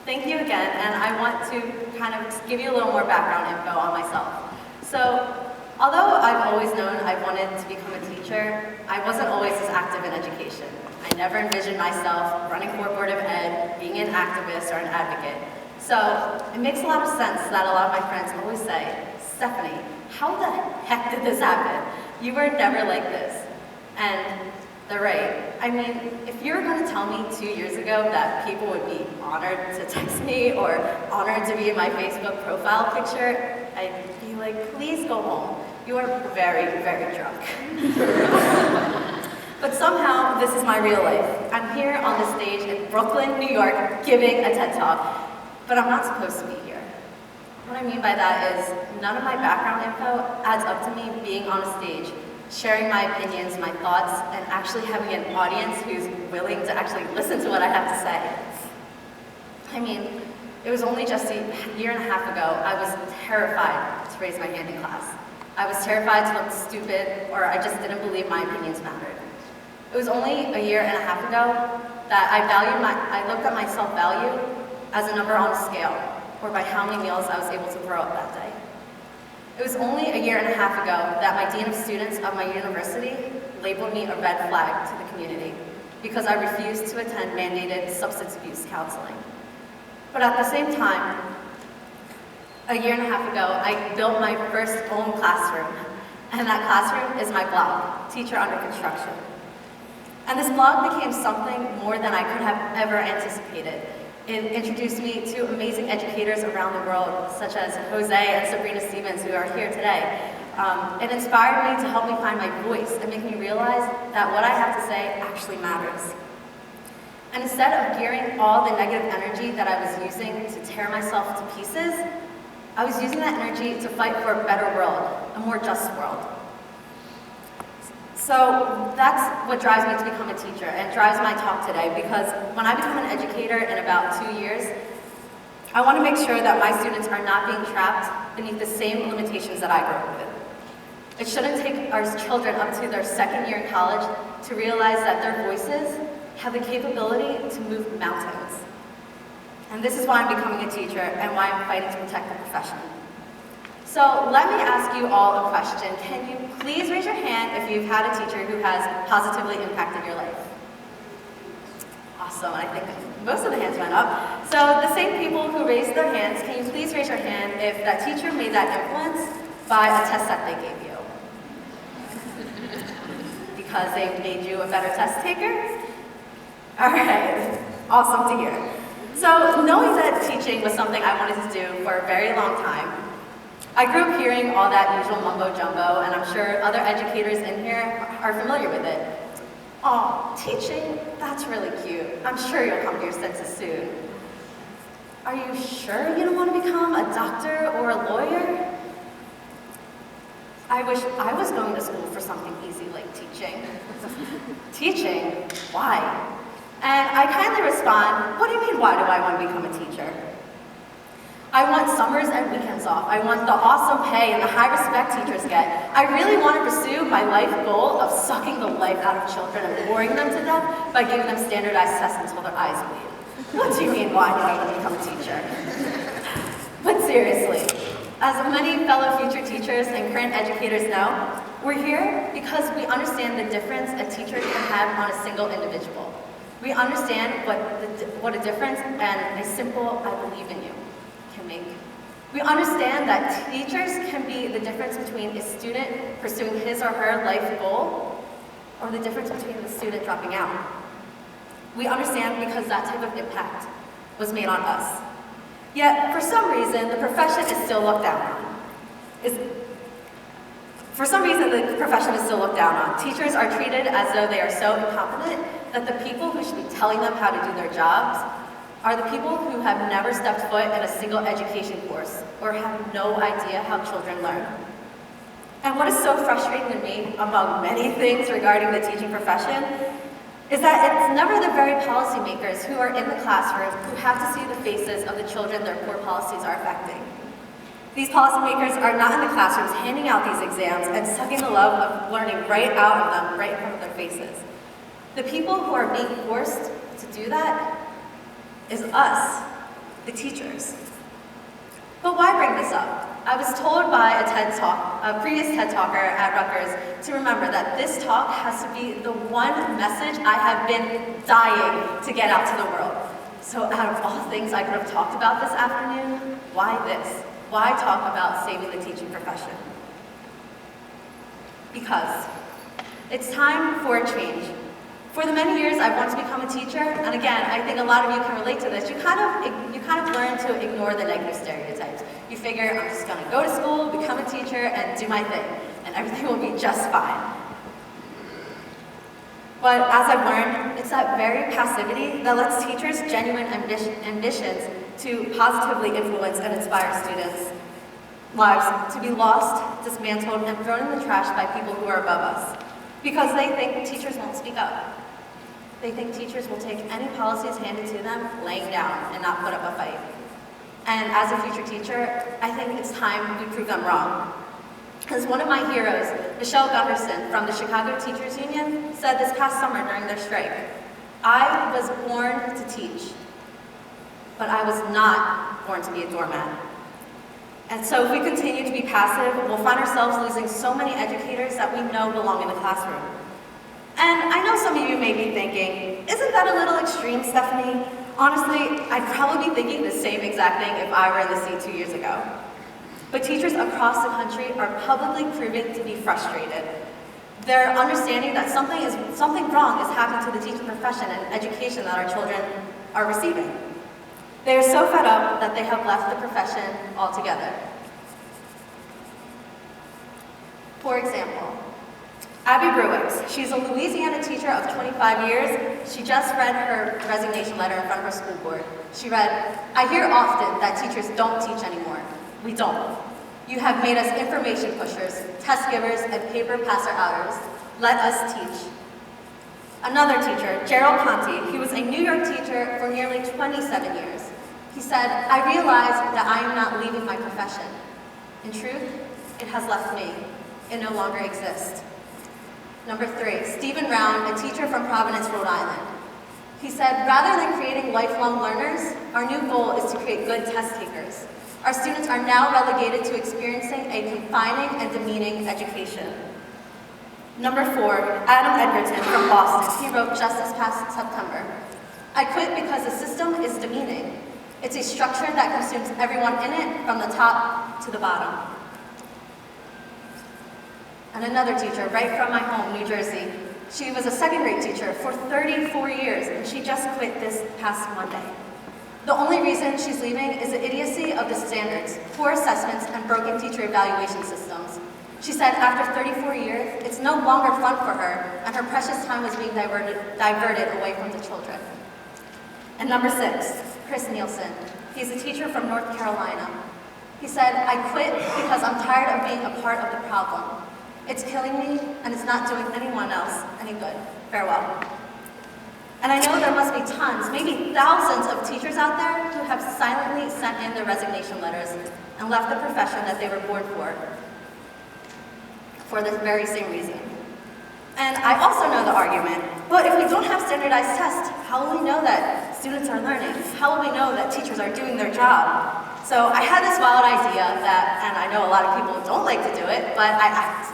Thank you again, and I want to kind of give you a little more background info on myself. So, although I've always known I wanted to become a teacher, I wasn't always as active in education. I never envisioned myself running for Board of Ed, being an activist or an advocate. So, it makes a lot of sense that a lot of my friends always say, Stephanie, how the heck did this happen? You were never like this. And they're right. I mean, if you were going to tell me 2 years ago that people would be honored to text me or honored to be in my Facebook profile picture, I'd be like, please go home. You are very, very drunk. But somehow, this is my real life. I'm here on the stage in Brooklyn, New York, giving a TED Talk, but I'm not supposed to be here. What I mean by that is, none of my background info adds up to me being on a stage, sharing my opinions, my thoughts, and actually having an audience who's willing to actually listen to what I have to say. I mean, it was only just a year and a half ago, I was terrified to raise my hand in class. I was terrified to look stupid, or I just didn't believe my opinions mattered. It was only a year and a half ago that I looked at my self-value as a number on a scale, or by how many meals I was able to throw up that day. It was only a year and a half ago that my dean of students of my university labeled me a red flag to the community because I refused to attend mandated substance abuse counseling. But at the same time, a year and a half ago, I built my first own classroom, and that classroom is my blog, Teacher Under Construction. And this blog became something more than I could have ever anticipated. It introduced me to amazing educators around the world, such as Jose and Sabrina Stevens, who are here today. It inspired me to help me find my voice and make me realize that what I have to say actually matters. And instead of gearing all the negative energy that I was using to tear myself to pieces, I was using that energy to fight for a better world, a more just world. So that's what drives me to become a teacher and drives my talk today, because when I become an educator in about 2 years, I want to make sure that my students are not being trapped beneath the same limitations that I grew up with. It shouldn't take our children up to their second year in college to realize that their voices have the capability to move mountains. And this is why I'm becoming a teacher and why I'm fighting to protect the profession. So let me ask you all a question. Can you please raise your hand if you've had a teacher who has positively impacted your life? Awesome, I think most of the hands went up. So the same people who raised their hands, can you please raise your hand if that teacher made that influence by a test that they gave you? Because they made you a better test taker? All right, awesome to hear. So knowing that teaching was something I wanted to do for a very long time, I grew up hearing all that usual mumbo jumbo, and I'm sure other educators in here are familiar with it. Oh, teaching, that's really cute. I'm sure you'll come to your senses soon. Are you sure you don't want to become a doctor or a lawyer? I wish I was going to school for something easy like teaching. Teaching? Why? And I kindly respond, what do you mean, why do I want to become a teacher? I want summers and weekends off. I want the awesome pay and the high respect teachers get. I really want to pursue my life goal of sucking the life out of children and boring them to death by giving them standardized tests until their eyes bleed. What do you mean, why do I want to become a teacher? But seriously, as many fellow future teachers and current educators know, we're here because we understand the difference a teacher can have on a single individual. We understand what a difference and a simple "I believe in you" can make. We understand that teachers can be the difference between a student pursuing his or her life goal or the difference between the student dropping out. We understand because that type of impact was made on us. Yet, for some reason, the profession is still looked down on. Teachers are treated as though they are so incompetent that the people who should be telling them how to do their jobs are the people who have never stepped foot in a single education course or have no idea how children learn. And what is so frustrating to me, among many things regarding the teaching profession, is that it's never the very policymakers who are in the classroom who have to see the faces of the children their poor policies are affecting. These policymakers are not in the classrooms handing out these exams and sucking the love of learning right out of them, right in front of their faces. The people who are being forced to do that is us, the teachers. But why bring this up? I was told by a previous TED talker at Rutgers, to remember that this talk has to be the one message I have been dying to get out to the world. So out of all things I could have talked about this afternoon, why this? Why talk about saving the teaching profession? Because it's time for a change. For the many years I've wanted to become a teacher, and again, I think a lot of you can relate to this, you kind of learn to ignore the negative stereotypes. You figure, I'm just going to go to school, become a teacher, and do my thing, and everything will be just fine. But as I've learned, it's that very passivity that lets teachers' genuine ambitions to positively influence and inspire students' lives to be lost, dismantled, and thrown in the trash by people who are above us. Because they think teachers won't speak up. They think teachers will take any policies handed to them laying down and not put up a fight. And as a future teacher, I think it's time we prove them wrong. Because one of my heroes, Michelle Gunderson from the Chicago Teachers Union, said this past summer during their strike, "I was born to teach, but I was not born to be a doormat." And so if we continue to be passive, we'll find ourselves losing so many educators that we know belong in the classroom. And I know some of you may be thinking, isn't that a little extreme, Stephanie? Honestly, I'd probably be thinking the same exact thing if I were in the seat 2 years ago. But teachers across the country are publicly proving to be frustrated. They're understanding that something wrong is happening to the teaching profession and education that our children are receiving. They are so fed up that they have left the profession altogether. For example, Abby Bruix, she's a Louisiana teacher of 25 years. She just read her resignation letter in front of her school board. She read, "I hear often that teachers don't teach anymore. We don't. You have made us information pushers, test givers, and paper passer outers. Let us teach." Another teacher, Gerald Conti, he was a New York teacher for nearly 27 years. He said, "I realize that I am not leaving my profession. In truth, it has left me. It no longer exists." Number 3, Stephen Round, a teacher from Providence, Rhode Island. He said, "Rather than creating lifelong learners, our new goal is to create good test takers. Our students are now relegated to experiencing a confining and demeaning education." Number 4, Adam Edgerton from Boston. He wrote just this past September, "I quit because the system is demeaning. It's a structure that consumes everyone in it from the top to the bottom." And another teacher, right from my home, New Jersey. She was a second grade teacher for 34 years, and she just quit this past Monday. The only reason she's leaving is the idiocy of the standards, poor assessments, and broken teacher evaluation systems. She said after 34 years, it's no longer fun for her, and her precious time was being diverted away from the children. And number 6, Chris Nielsen. He's a teacher from North Carolina. He said, "I quit because I'm tired of being a part of the problem. It's killing me, and it's not doing anyone else any good. Farewell." And I know there must be tons, maybe thousands of teachers out there who have silently sent in their resignation letters and left the profession that they were born for this very same reason. And I also know the argument, but if we don't have standardized tests, how will we know that students are learning? How will we know that teachers are doing their job? So I had this wild idea that, and I know a lot of people don't like to do it, but I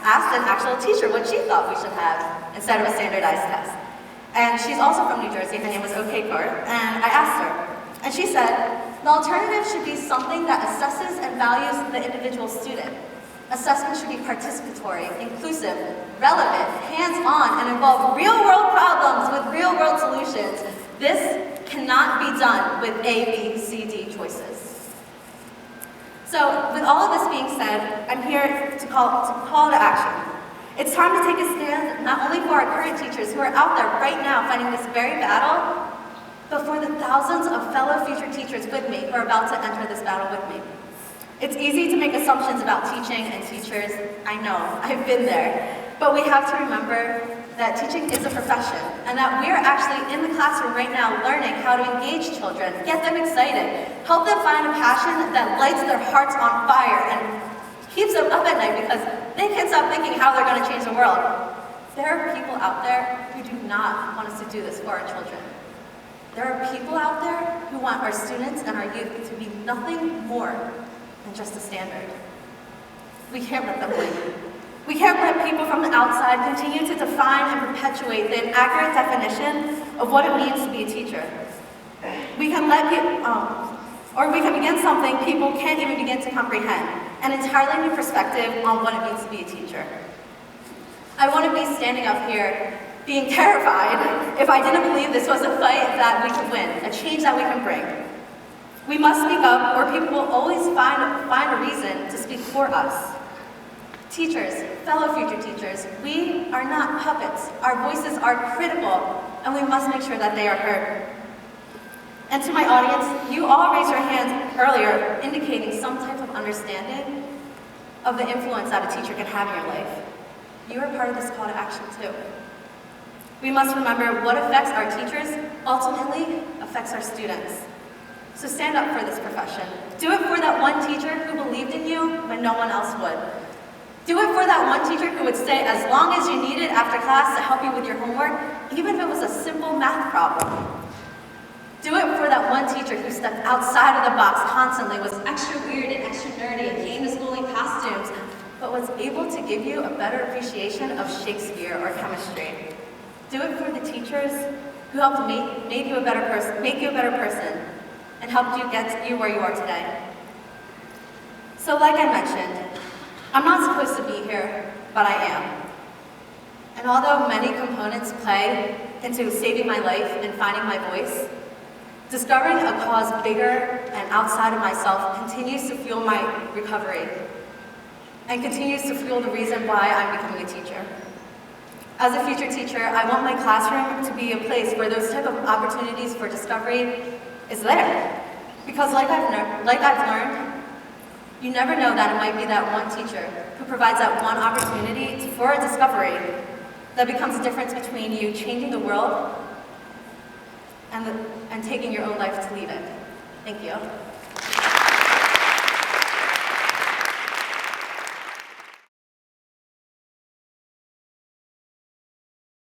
asked an actual teacher what she thought we should have instead of a standardized test. And she's also from New Jersey, her name was Okekor, and I asked her, and she said, "The alternative should be something that assesses and values the individual student. Assessment should be participatory, inclusive, relevant, hands-on, and involve real-world problems with real-world solutions. This cannot be done with A, B, C, D choices." So, with all of this being said, I'm here to call to action. It's time to take a stand, not only for our current teachers who are out there right now fighting this very battle, but for the thousands of fellow future teachers with me who are about to enter this battle with me. It's easy to make assumptions about teaching and teachers. I know, I've been there. But we have to remember that teaching is a profession, and that we are actually in the classroom right now learning how to engage children, get them excited, help them find a passion that lights their hearts on fire and keeps them up at night because they can't stop thinking how they're going to change the world. There are people out there who do not want us to do this for our children. There are people out there who want our students and our youth to be nothing more than just a standard. We can't let them win. We can't let people from the outside continue to define and perpetuate the inaccurate definition of what it means to be a teacher. We can or we can begin something people can't even begin to comprehend, an entirely new perspective on what it means to be a teacher. I want to be standing up here being terrified if I didn't believe this was a fight that we could win, a change that we can bring. We must speak up, or people will always find a reason to speak for us. Teachers, fellow future teachers, we are not puppets. Our voices are critical, and we must make sure that they are heard. And to my audience, you all raised your hands earlier, indicating some type of understanding of the influence that a teacher can have in your life. You are part of this call to action too. We must remember what affects our teachers ultimately affects our students. So stand up for this profession. Do it for that one teacher who believed in you when no one else would. Do it for that one teacher who would stay as long as you needed after class to help you with your homework, even if it was a simple math problem. Do it for that one teacher who stepped outside of the box constantly, was extra weird and extra nerdy, and came to school in costumes, but was able to give you a better appreciation of Shakespeare or chemistry. Do it for the teachers who helped make you a better person, and helped you get you where you are today. So like I mentioned, I'm not supposed to be here, but I am. And although many components play into saving my life and finding my voice, discovering a cause bigger and outside of myself continues to fuel my recovery and continues to fuel the reason why I'm becoming a teacher. As a future teacher, I want my classroom to be a place where those type of opportunities for discovery is there. Because like I've learned, you never know that it might be that one teacher who provides that one opportunity for a discovery that becomes the difference between you changing the world and taking your own life to lead it. Thank you.